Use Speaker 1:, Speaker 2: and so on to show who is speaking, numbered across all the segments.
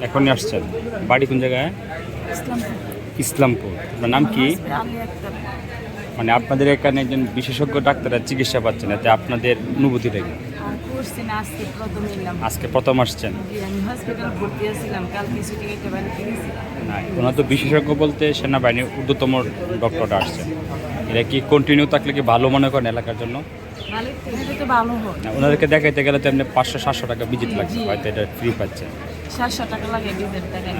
Speaker 1: এখনই আসছেন? বাড়ি কোন জায়গায়? ইসলামপুর। আপনার নাম কি? মানে আপনাদের এখানে একজন বিশেষজ্ঞ ডাক্তাররা চিকিৎসা পাচ্ছেন, এতে আপনাদের অনুভূতিটা কি? আজকে প্রথম আসছেন? না, ওনার তো বিশেষজ্ঞ বলতে সেনাবাহিনীর ঊর্ধ্বতম ডক্টররা আসছেন। এটা কি কন্টিনিউ থাকলে কি ভালো মনে করেন এলাকার জন্য? না, ওনাদেরকে দেখাইতে গেলে তো এমনি 500-700 টাকা ভিজিট লাগছে, হয়তো এটা ফ্রি পাচ্ছেন।
Speaker 2: 700 টাকা লাগে ভিজিট দেখাইতে।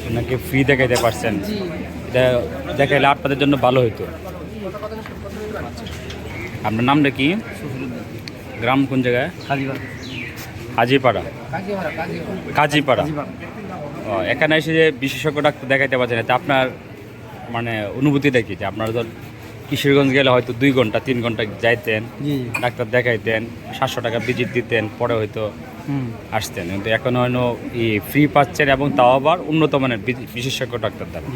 Speaker 1: ওনাকে ফ্রি দেখাইতে পারছেন, এটা দেখাইলে আপনাদের জন্য ভালো হতো। আপনার নামটা কি? গ্রাম কোন জায়গায়? হাজিপাড়া। কাজীপাড়া। ও, এখানে এসে যে বিশেষজ্ঞ ডাক্তার দেখাইতে পারছেন, এতে আপনার মানে অনুভূতিটা কি? যে আপনারা তো কিশোরগঞ্জ গেলে হয়তো 2 ঘন্টা 3 ঘন্টা যাইতেন, ডাক্তার দেখাইতেন, 700 টাকা ভিজিট দিতেন, পরে হয়তো আসতেন, কিন্তু এখন হয়তো ফ্রি পাচ্ছেন এবং তাও আবার উন্নত মানের বিশেষজ্ঞ ডাক্তার দ্বারা।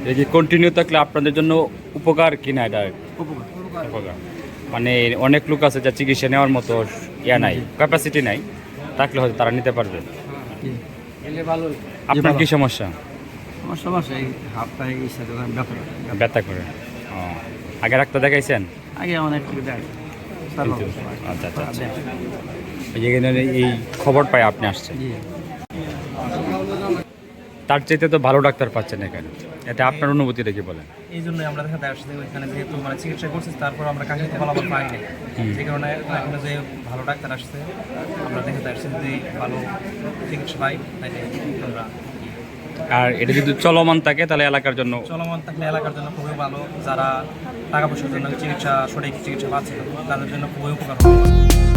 Speaker 1: এই যে কন্টিনিউ থাকলে আপনাদের জন্য উপকার কিনা? এটা উপকার মানে অনেক লোক আছে যা চিকিৎসা নেওয়ার মতো নাই, ক্যাপাসিটি নাই, থাকলে হয়তো তারা নিতে পারবে। আপনার কি সমস্যা?
Speaker 3: আমার সমস্যা এই হাত পায়ে
Speaker 1: ব্যথা করে। ও, আগে ডাক্তার দেখাইছেন?
Speaker 3: আগে অনেক
Speaker 1: আচ্ছা আচ্ছা আচ্ছা। যেখানে এই খবর পাই আপনি আসছেন, তার চাইতে তো ভালো ডাক্তার পাচ্ছেন এখানে, এটা আপনার অনুভূতিটা কি বলেন?
Speaker 3: এই জন্যই আমরা দেখাতে আসছি ওইখানে, যেহেতু মানে চিকিৎসা করছি, তারপর আমরা কাঙ্ক্ষিত ফলাফল পাইনি, যে কারণে এখানে যে ভালো ডাক্তার আসছে আমরা দেখাতে আসছি, যদি ভালো চিকিৎসা পাই তাহলে আমরা।
Speaker 1: আর এটা যদি চলমান থাকে তাহলে এলাকার জন্য,
Speaker 3: চলমান থাকলে এলাকার জন্য খুবই ভালো, যারা টাকা পয়সার জন্য চিকিৎসা সঠিক চিকিৎসা পাচ্ছে না তাদের জন্য খুবই উপকার হবে।